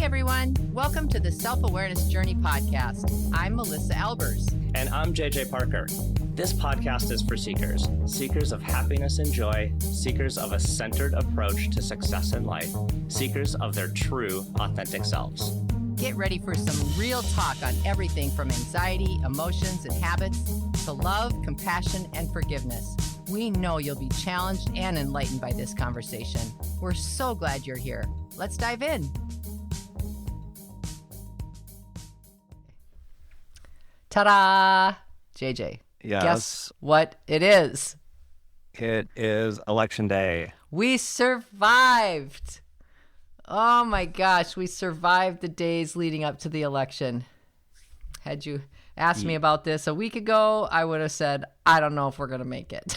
everyone. Welcome to the Self-Awareness Journey podcast. I'm Melissa Albers. And I'm JJ Parker. This podcast is for seekers, seekers of happiness and joy, seekers of a centered approach to success in life, seekers of their true, authentic selves. Get ready for some real talk on everything from anxiety, emotions, and habits to love, compassion, and forgiveness. We know you'll be challenged and enlightened by this conversation. We're so glad you're here. Let's dive in. Ta-da! JJ, Yes. Guess what it is? It is election day. We survived! Oh my gosh, we survived the days leading up to the election. Had you asked me about this a week ago, I would have said, I don't know if we're going to make it.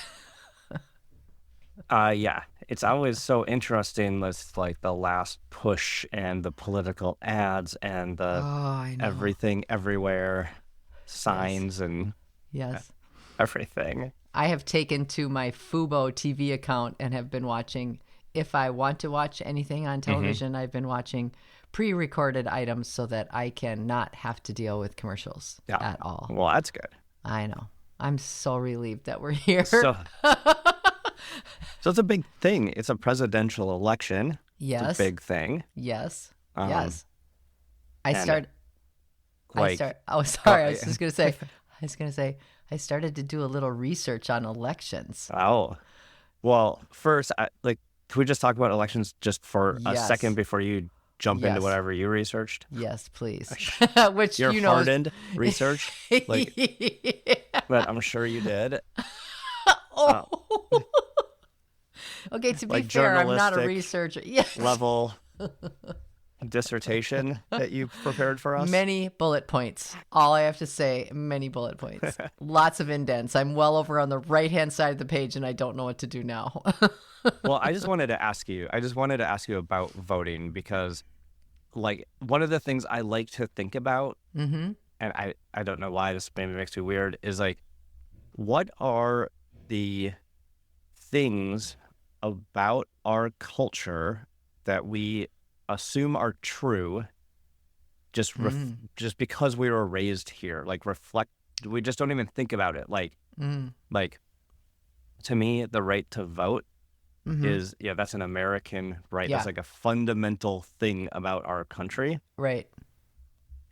Yeah, it's always so interesting with like the last push and the political ads and the everything everywhere signs and everything. I have taken to my Fubo TV account and have been watching, if I want to watch anything on television, I've been watching pre-recorded items so that I can not have to deal with commercials at all. Well, that's good. I know. I'm so relieved that we're here. So it's a big thing. It's a presidential election. Yes. It's a big thing. Yes. Yes. I started to do a little research on elections. Oh. Well, first, can we just talk about elections just for a second before you jump into whatever you researched? Yes, please. Which your hardened research, but I'm sure you did. Okay, to be fair, I'm not a researcher. Level dissertation that you prepared for us? Many bullet points. All I have to say, many bullet points. Lots of indents. I'm well over on the right-hand side of the page, and I don't know what to do now. Well, I just wanted to ask you about voting because, like, one of the things I like to think about, and I don't know why this maybe makes me weird, is like, what are the things about our culture that we assume are true just because we were raised here? We just don't even think about it. Like to me, the right to vote is, that's an American right. That's like a fundamental thing about our country. Right.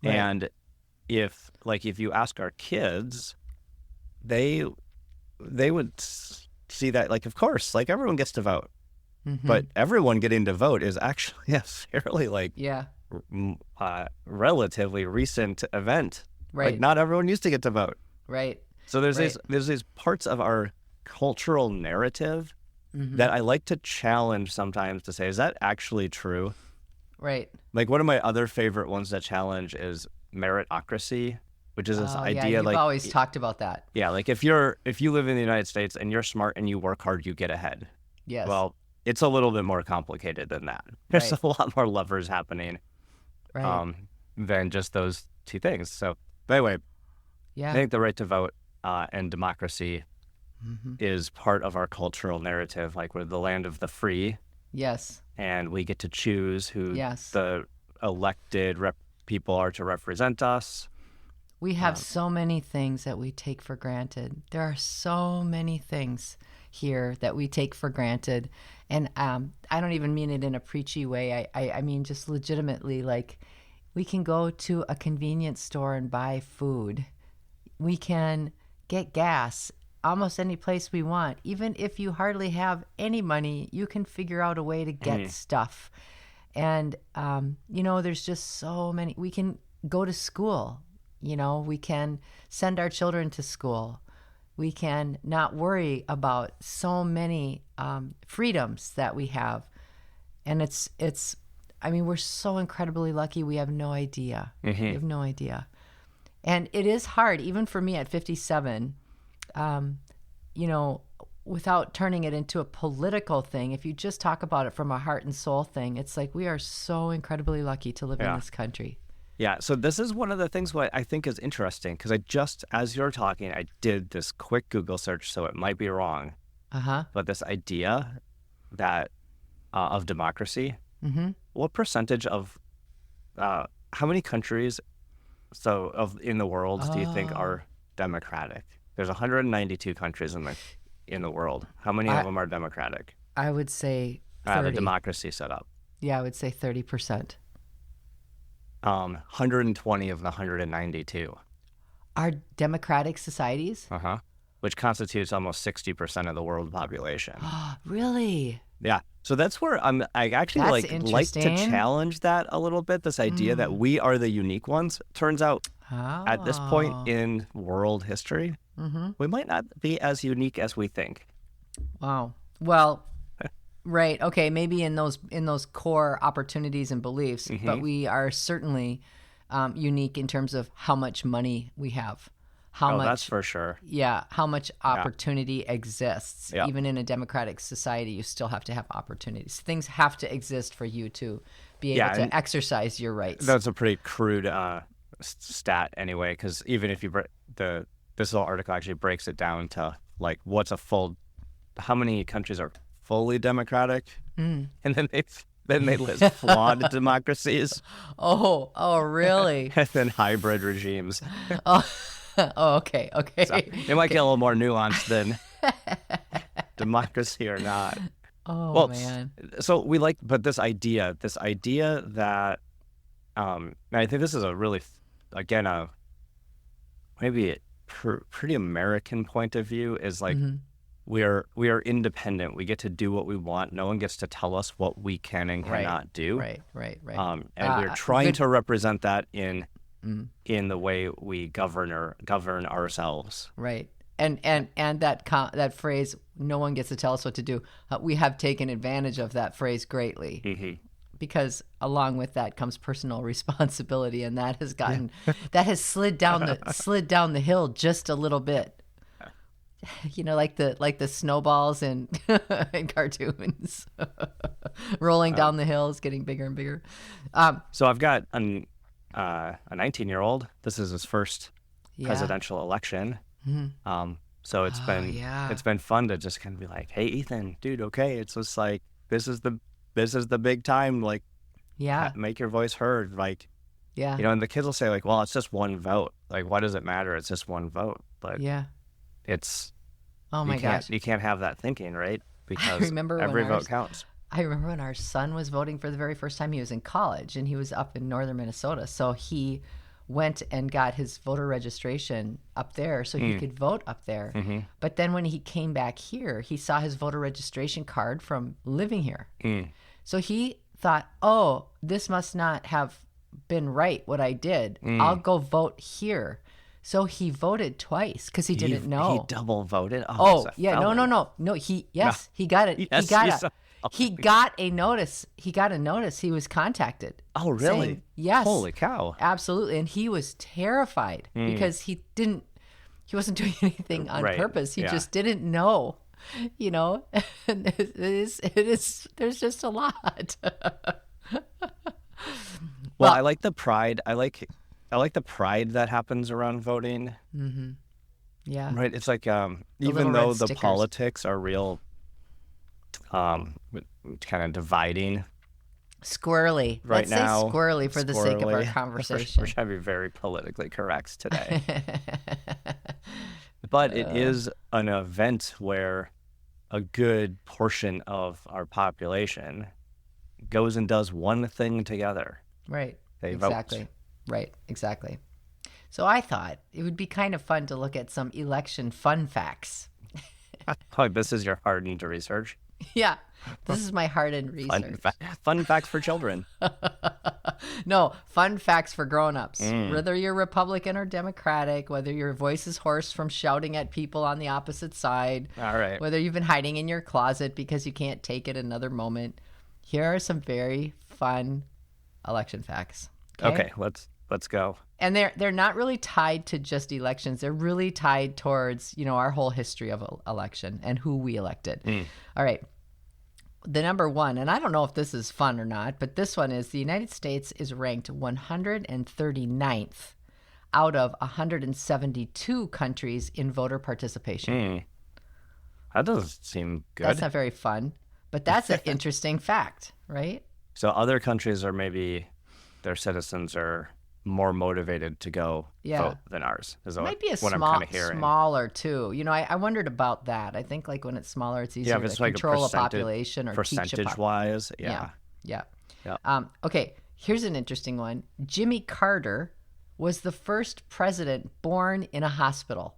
And if you ask our kids, they would see that, like, of course, like, everyone gets to vote. But everyone getting to vote is actually a fairly, relatively recent event. Right. Like, not everyone used to get to vote. Right. So there's these parts of our cultural narrative that I like to challenge sometimes to say, is that actually true? Right. Like, one of my other favorite ones to challenge is meritocracy, which is this idea. You've always talked about that. Yeah, like if you live in the United States and you're smart and you work hard, you get ahead. Yes. Well, it's a little bit more complicated than that. There's a lot more levers happening than just those two things. So, but anyway, I think the right to vote and democracy is part of our cultural narrative. Like, we're the land of the free. Yes. And we get to choose who the elected people are to represent us. We have so many things that we take for granted. There are so many things here that we take for granted. And I don't even mean it in a preachy way. I mean just legitimately, like, we can go to a convenience store and buy food. We can get gas almost any place we want. Even if you hardly have any money, you can figure out a way to get stuff. And, there's just so many. We can go to school. We can send our children to school. We can not worry about so many freedoms that we have. And we're so incredibly lucky. We have no idea. We have no idea. And it is hard, even for me at 57, without turning it into a political thing. If you just talk about it from a heart and soul thing, it's like we are so incredibly lucky to live in this country. Yeah, so this is one of the things what I think is interesting, because as you're talking, I did this quick Google search, so it might be wrong. But this idea that of democracy, what percentage of how many countries in the world do you think Oh, are democratic? There's 192 countries in the world. How many of I them are democratic? I would say The 30. democracy set up. Yeah, I would say 30%. 120 of the 192. Are democratic societies? Uh-huh. Which constitutes almost 60% of the world population. Really? Yeah. So that's where I actually That's like to interesting. challenge that a little bit, this idea that we are the unique ones. Turns out at this point Oh. in world history, we might not be as unique as we think. Wow. Well, right. Okay, maybe in those core opportunities and beliefs, but we are certainly unique in terms of how much money we have. How much That's for sure. Yeah, how much opportunity exists. Yeah. Even in a democratic society, you still have to have opportunities. Things have to exist for you to be able and to exercise your rights. That's a pretty crude stat anyway, because even if you this little article actually breaks it down to like how many countries are fully democratic, and then they list flawed democracies Oh, really? and then hybrid regimes. Oh, okay. So it might get a little more nuanced than democracy or not. Oh, Well, man. so but this idea that, and I think this is a really, again, maybe a pretty American point of view is like, we are independent. We get to do what we want. No one gets to tell us what we can and cannot do. Right. And we're trying to represent that in the way we govern ourselves. Right. And that phrase, no one gets to tell us what to do. We have taken advantage of that phrase greatly, because along with that comes personal responsibility, and that has slid down the hill just a little bit. Like the snowballs in cartoons, rolling down the hills, getting bigger and bigger. So I've got a 19-year-old. This is his first presidential election. So it's been fun to just kind of be like, hey, Ethan, dude, okay, it's just like this is the big time, like, make your voice heard, like, and the kids will say like, well, it's just one vote, like, why does it matter? It's just one vote. But it's you can't have that thinking, right? Because every vote counts. I remember when our son was voting for the very first time. He was in college, and he was up in northern Minnesota. So he went and got his voter registration up there so he could vote up there. But then when he came back here, he saw his voter registration card from living here. So he thought, oh, this must not have been right, what I did. I'll go vote here. So he voted twice because he didn't know. He double voted? Oh, yeah. No. He got it. Yes, He got a notice. He got a notice. He was contacted. Oh, really? Saying, yes. Holy cow. Absolutely. And he was terrified because he wasn't doing anything on purpose. He just didn't know, And there's just a lot. Well, I like the pride. I like the pride that happens around voting. Yeah. Right. It's like, even though the politics are real, kind of dividing. Squirrely. Right Let's now, say squirrely for the sake of our conversation. We're trying to be very politically correct today. But it is an event where a good portion of our population goes and does one thing together. Right. They exactly. vote. Right. Exactly. So I thought it would be kind of fun to look at some election fun facts. Oh, this is your hardened research. Yeah. This is my hardened research. Fun facts for children. No, fun facts for grown-ups. Whether you're Republican or Democratic, whether your voice is hoarse from shouting at people on the opposite side, All right. whether you've been hiding in your closet because you can't take it another moment, here are some very fun election facts. Okay, let's go. And they're not really tied to just elections. They're really tied towards, our whole history of election and who we elected. All right. The number one, and I don't know if this is fun or not, but this one is the United States is ranked 139th out of 172 countries in voter participation. That doesn't seem good. That's not very fun, but that's an interesting fact, right? So other countries are maybe their citizens are more motivated to go vote than ours. Is Might be what I'm kind of hearing. Smaller too. I wondered about that. I think like when it's smaller, it's easier to control a population or percentage wise. Yeah. Okay, here's an interesting one. Jimmy Carter was the first president born in a hospital.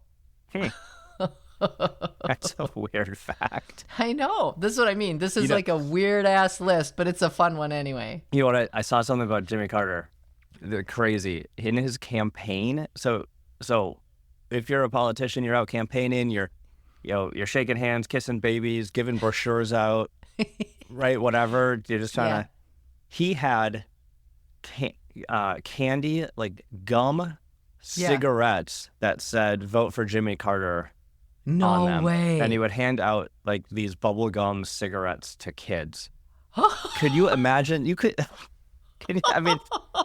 That's a weird fact. I know. This is what I mean. This is like a weird ass list, but it's a fun one anyway. You know what? I saw something about Jimmy Carter. They're crazy. In his campaign, so if you're a politician, you're out campaigning, you're shaking hands, kissing babies, giving brochures out, right? Whatever. You're just trying to. He had candy, like gum, cigarettes that said "Vote for Jimmy Carter." No way. And he would hand out like these bubble gum cigarettes to kids. Could you imagine? I mean,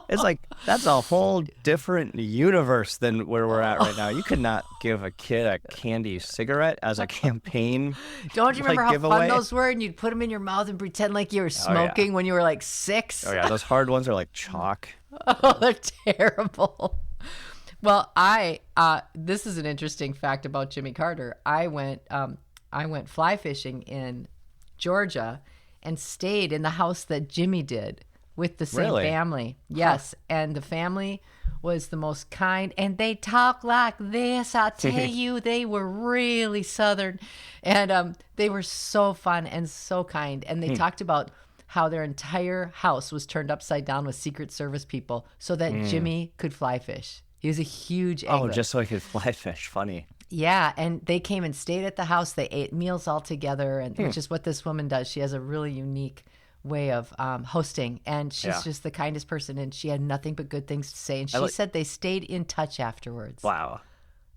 it's like that's a whole different universe than where we're at right now. You could not give a kid a candy cigarette as a campaign. Don't you remember how giveaway? fun those were? And you'd put them in your mouth and pretend like you were smoking when you were like 6. Oh yeah, those hard ones are like chalk. Oh, they're terrible. Well, this is an interesting fact about Jimmy Carter. I went fly fishing in Georgia and stayed in the house that Jimmy did. With the same family. Yes. And the family was the most kind. And they talk like this. I'll tell you, they were really Southern. And they were so fun and so kind. And they talked about how their entire house was turned upside down with Secret Service people so that Jimmy could fly fish. He was a huge angler. Oh, just so he could fly fish. Funny. Yeah, and they came and stayed at the house. They ate meals all together, and which is what this woman does. She has a really unique way of hosting, and she's just the kindest person, and she had nothing but good things to say. And she said they stayed in touch afterwards. Wow.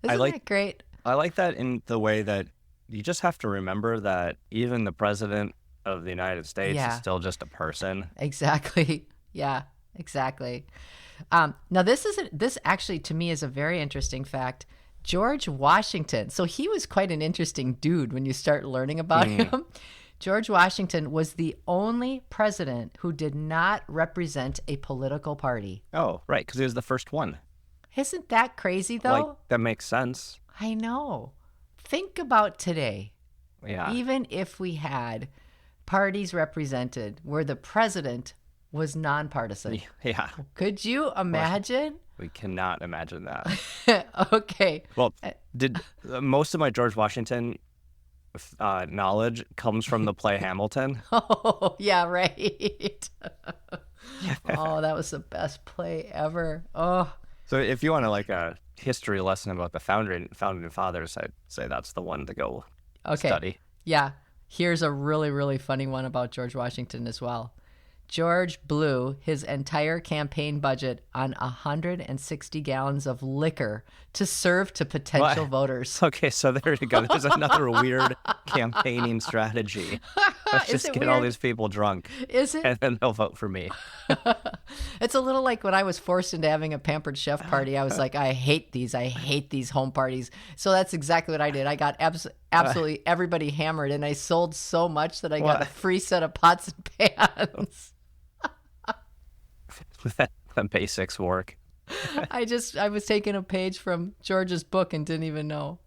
Isn't that great? I like that in the way that you just have to remember that even the president of the United States is still just a person. Exactly. Yeah, exactly. Now, this actually to me is a very interesting fact. George Washington. So he was quite an interesting dude when you start learning about him. George Washington was the only president who did not represent a political party. Oh, right, because he was the first one. Isn't that crazy, though? Like, that makes sense. I know. Think about today. Yeah. Even if we had parties represented where the president was nonpartisan. Yeah. Could you imagine? We cannot imagine that. Okay. Well, did most of my George Washington knowledge comes from the play Hamilton? Oh, yeah, right. Oh, that was the best play ever. Oh. So if you want to like a history lesson about the founding fathers, I'd say that's the one to go study. Yeah. Here's a really, really funny one about George Washington as well. George blew his entire campaign budget on 160 gallons of liquor to serve to potential voters. Okay, so there you go. There's another weird campaigning strategy. Let's just get all these people drunk. Is it? And then they'll vote for me. It's a little like when I was forced into having a Pampered Chef party. I was like, I hate these home parties. So that's exactly what I did. I got absolutely everybody hammered, and I sold so much that I got a free set of pots and pans. The basics work. I was taking a page from George's book and didn't even know.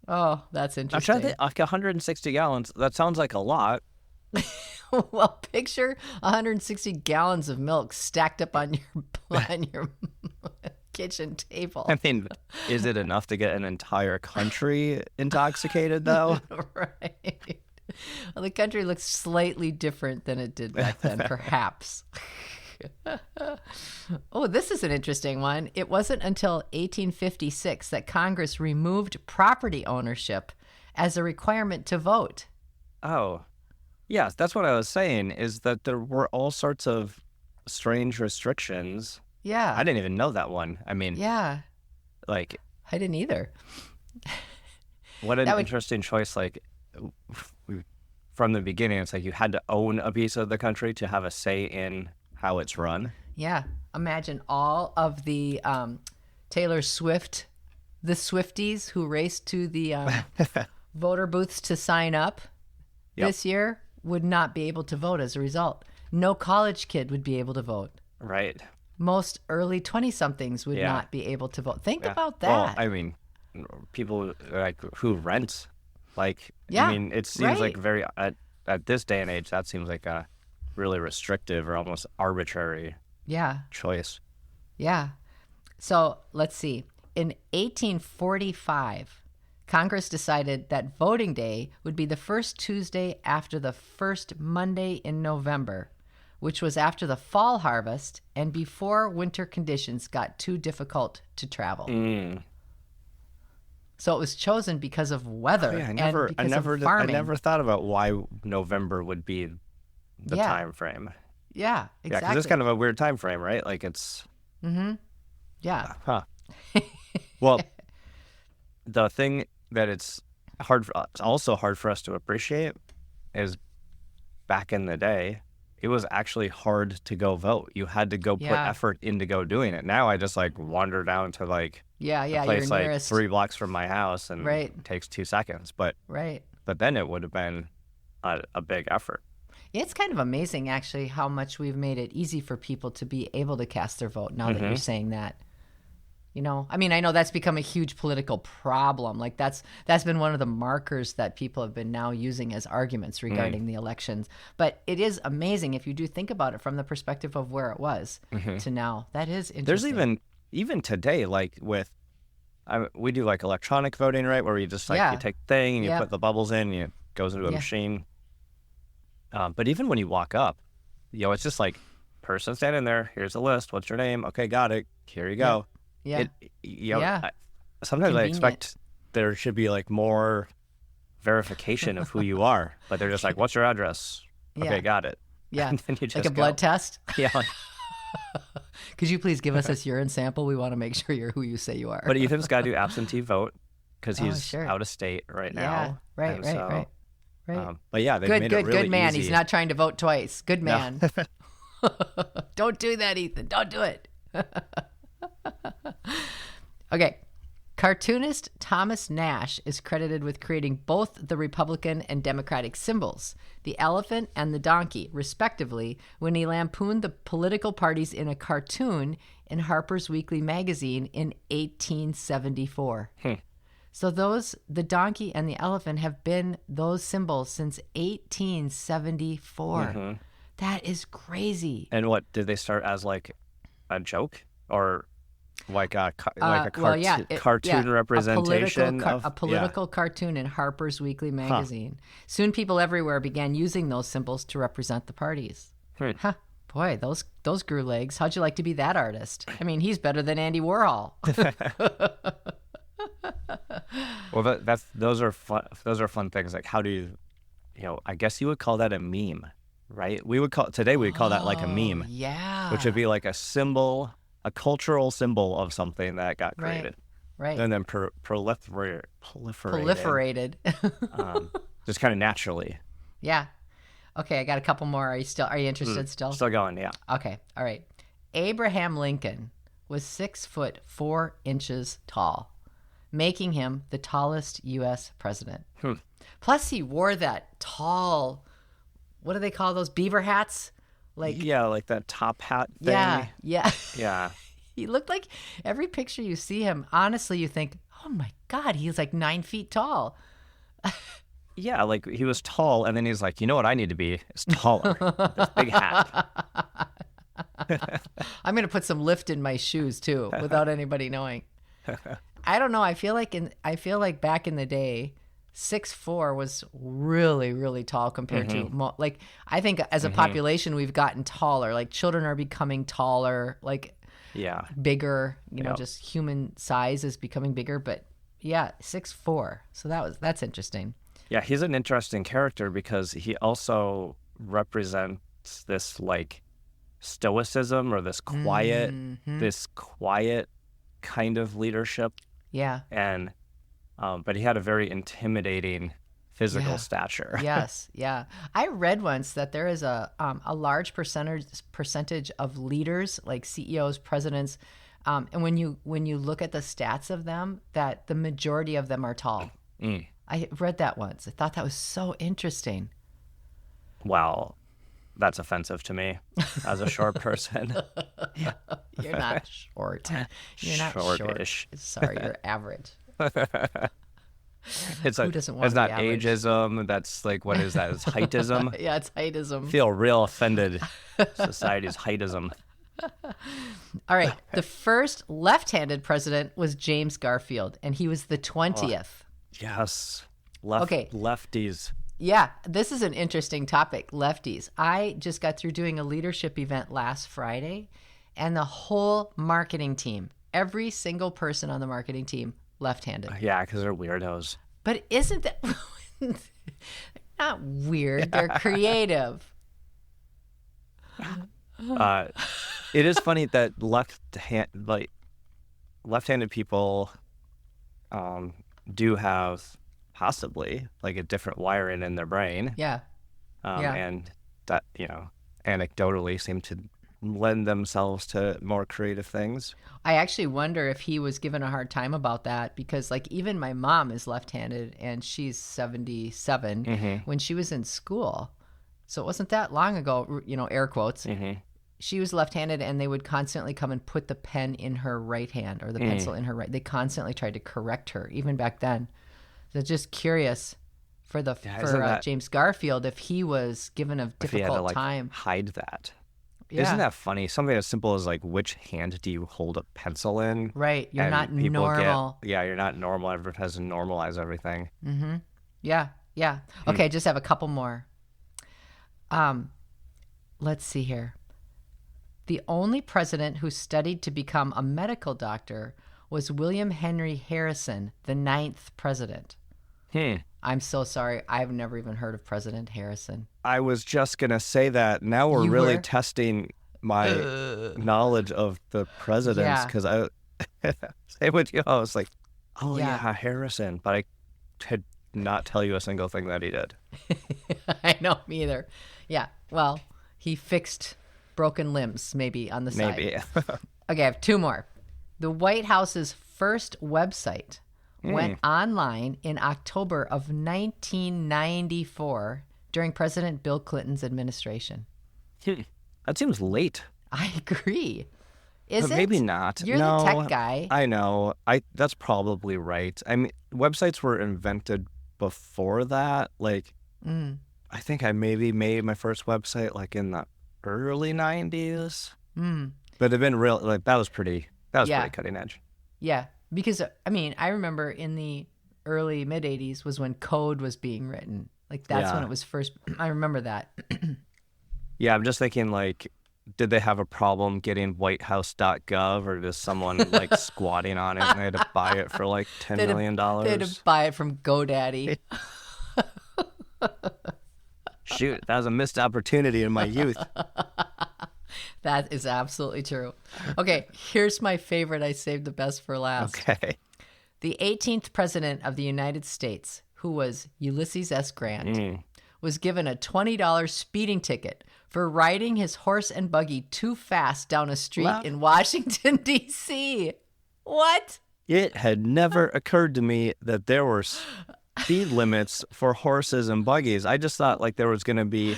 Oh, that's interesting. I'm trying to think, like 160 gallons. That sounds like a lot. Well, picture 160 gallons of milk stacked up on your kitchen table. I mean, is it enough to get an entire country intoxicated, though? Right. Well, the country looks slightly different than it did back then, perhaps. Oh, this is an interesting one. It wasn't until 1856 that Congress removed property ownership as a requirement to vote. Oh, yes. That's what I was saying, is that there were all sorts of strange restrictions. Yeah. I didn't even know that one. I mean, yeah. Like, I didn't either. What an interesting choice. Like, from the beginning, it's like you had to own a piece of the country to have a say in how it's run. Yeah. Imagine all of the Taylor Swift, the Swifties who raced to the voter booths to sign up this year would not be able to vote as a result. No college kid would be able to vote. Right. Most early 20-somethings would Yeah. not be able to vote. Think Yeah. about Well, that. I mean, people like who rent, like, Yeah, I mean, it seems like right. very at this day and age, that seems like a really restrictive or almost arbitrary Yeah, choice. yeah. So let's see. In 1845, Congress decided that voting day would be the first Tuesday after the first Monday in November, which was after the fall harvest and before winter conditions got too difficult to travel. So it was chosen because of weather Yeah, and because of farming. I never thought about why November would be the Yeah. time frame. Yeah, Yeah, because exactly. it's kind of a weird time frame, right? Like it's, Yeah. huh. Well, the thing that it's also hard for us to appreciate is back in the day, it was actually hard to go vote. You had to go put Yeah. effort into go doing it. Now I just like wander down to like Yeah, a your place like nearest. 3 blocks from my house and Right. it takes 2 seconds. But Right. then it would have been a big effort. It's kind of amazing, actually, how much we've made it easy for people to be able to cast their vote now that you're saying that. You know, I mean, I know that's become a huge political problem. Like that's been one of the markers that people have been now using as arguments regarding the elections. But it is amazing if you do think about it from the perspective of where it was to now. That is interesting. There's even today, like with, we do like electronic voting, right? Where you just like, Yeah. you take the thing and you Yeah. put the bubbles in, and it goes into a Yeah. machine. But even when you walk up, you know, it's just like person standing there. Here's a list. What's your name? Okay, got it. Here you go. Yeah. You know, Yeah. sometimes I Convenient. expect there should be like more verification of who you are, but they're just like, what's your address? Yeah. Okay, got it. Yeah. And then you just Like a go. blood test. Yeah. Like, Could you please give us this urine sample? We want to make sure you're who you say you are. but Ethan's got to do absentee vote because Oh, he's sure. out of state right Yeah. now. Right, And right, so, right. Right. But yeah, they've Good, made good, it really good man. easy. He's not trying to vote twice. Good No. man. Don't do that, Ethan. Don't do it. Okay. Cartoonist Thomas Nash is credited with creating both the Republican and Democratic symbols, the elephant and the donkey, respectively, when he lampooned the political parties in a cartoon in Harper's Weekly magazine in 1874. So the donkey and the elephant have been those symbols since 1874. That is crazy. And what did they start as, like a joke or like a cartoon representation a political cartoon in Harper's Weekly magazine. Soon people everywhere began using those symbols to represent the parties. Huh. Boy, those grew legs. How'd you like to be that artist? I mean, he's better than Andy Warhol. Well, those are fun things. Like, how do you know? I guess you would call that a meme, right? We'd call that like a meme, Yeah. which would be like a symbol, a cultural symbol of something that got created, Right. and then proliferated, just kind of naturally. Yeah. Okay, I got a couple more. Are you interested still? Still going, yeah. Okay. All right. Abraham Lincoln was 6'4" tall, making him the tallest U.S. president. Plus, he wore that tall, what do they call those, beaver hats? Like, Yeah, like that top hat thing. yeah. Yeah. He looked like, every picture you see him, honestly, you think, oh my God, he's like 9 feet tall. Yeah, like he was tall, and then he's like, you know what I need to be? It's taller. This big hat. I'm going to put some lift in my shoes too, without anybody knowing. I don't know. I feel like back in the day, 6'4" was really, really tall compared to like, I think as a population we've gotten taller. Like children are becoming taller, like Yeah. bigger. You know, Yep. just human size is becoming bigger. But yeah, 6'4". So that's interesting. Yeah, he's an interesting character because he also represents this like stoicism or this quiet kind of leadership. Yeah. And but he had a very intimidating physical stature. Yes, yeah. I read once that there is a large percentage of leaders, like CEOs, presidents, and when you look at the stats of them, that the majority of them are tall. I read that once. I thought that was so interesting. Wow. that's offensive to me as a short person. You're not short. You're not Shortish. short. Sorry, you're average. It's Who like, doesn't want it's to be not average? ageism. That's like, what is that? It's heightism. Yeah, it's heightism. I feel real offended. Society's heightism. All right. The first left-handed president was James Garfield, and he was the 20th. Yes. Okay. Lefties. Yeah, this is an interesting topic, lefties. I just got through doing a leadership event last Friday, and the whole marketing team, every single person on the marketing team, left-handed. Yeah, because they're weirdos. But isn't that they're not weird? They're creative. It is funny that left-handed people do have possibly like a different wiring in their brain. Yeah. And that, anecdotally seem to lend themselves to more creative things. I actually wonder if he was given a hard time about that, because like even my mom is left-handed and she's 77 when she was in school. So it wasn't that long ago, air quotes. She was left-handed and they would constantly come and put the pen in her right hand or the pencil in her right. They constantly tried to correct her even back then. So just curious for James Garfield if he was given a difficult time. Hide that. Yeah. Isn't that funny? Something as simple as like, which hand do you hold a pencil in? Right. You're And not people normal. You're not normal. Everyone has to normalize everything. Yeah. Okay, just have a couple more. Let's see here. The only president who studied to become a medical doctor was William Henry Harrison, the 9th president. I'm so sorry. I've never even heard of President Harrison. I was just going to say that. Now we're really testing my knowledge of the presidents, because I same with you. I was like, Harrison. But I could not tell you a single thing that he did. I know, me either. Yeah, well, he fixed broken limbs maybe on the side. Maybe. Okay, I have two more. The White House's first website went online in October of 1994 during President Bill Clinton's administration. That seems late. I agree. Is but it? Maybe not. You're the tech guy. I know. That's probably right. I mean, websites were invented before that. Like, I think I maybe made my first website like in the early 90s. But it'd been real. Like that was pretty cutting edge. Yeah. Because, I mean, I remember in the early mid-'80s was when code was being written. Like, that's when it was first. I remember that. Yeah, I'm just thinking, like, did they have a problem getting whitehouse.gov, or does someone, like, squatting on it and they had to buy it for, like, $10 million? They had to buy it from GoDaddy. Shoot, that was a missed opportunity in my youth. That is absolutely true. Okay, here's my favorite. I saved the best for last. Okay. The 18th president of the United States, who was Ulysses S. Grant, was given a $20 speeding ticket for riding his horse and buggy too fast down a street in Washington, D.C. What? It had never occurred to me that there were speed limits for horses and buggies. I just thought like there was going to be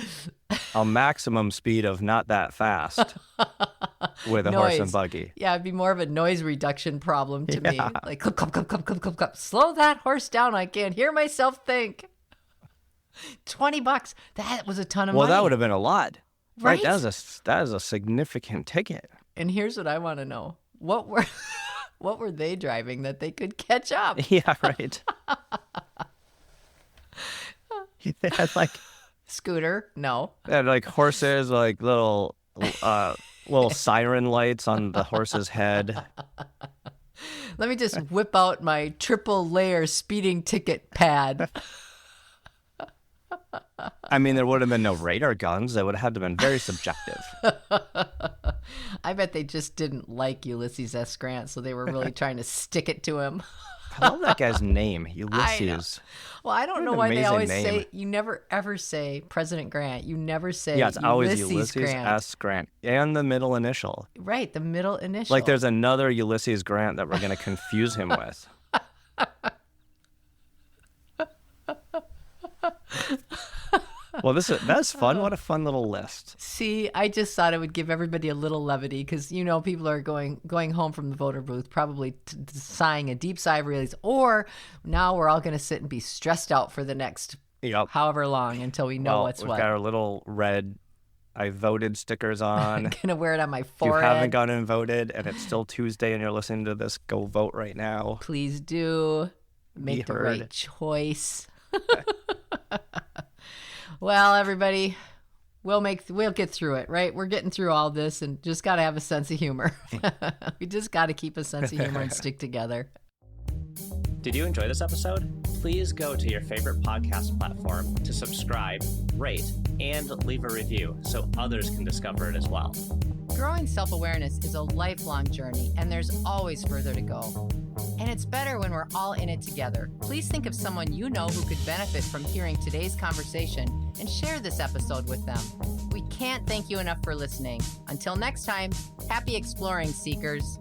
a maximum speed of not that fast with a horse and buggy. Yeah, it'd be more of a noise reduction problem to me. Like, come, slow that horse down. I can't hear myself think. $20. That was a ton of money. Well, that would have been a lot. Right? That is a significant ticket. And here's what I want to know. What were they driving that they could catch up? Yeah, right. They had like scooter? No. They had like horses, like little siren lights on the horse's head. Let me just whip out my triple layer speeding ticket pad. I mean, there would have been no radar guns. It would have had to have been very subjective. I bet they just didn't like Ulysses S. Grant, so they were really trying to stick it to him. I love that guy's name, Ulysses. Well, I don't know why they always say, you never ever say President Grant. You never say it's always Ulysses Grant. S. Grant. And the middle initial. Right, the middle initial. Like there's another Ulysses Grant that we're going to confuse him with. Well, that's fun. What a fun little list. See, I just thought it would give everybody a little levity because, people are going home from the voter booth, probably sighing a deep sigh of relief, or now we're all going to sit and be stressed out for the next however long until we know what's what. We've got our little red I voted stickers on. I'm going to wear it on my If forehead. you haven't gone and voted and it's still Tuesday and you're listening to this, go vote right now. Please do. Make the right choice. Well, everybody, we'll get through it, right? We're getting through all this and just got to have a sense of humor. We just got to keep a sense of humor and stick together. Did you enjoy this episode? Please go to your favorite podcast platform to subscribe, rate, and leave a review so others can discover it as well. Growing self-awareness is a lifelong journey, and there's always further to go. And it's better when we're all in it together. Please think of someone you know who could benefit from hearing today's conversation and share this episode with them. We can't thank you enough for listening. Until next time, happy exploring, seekers.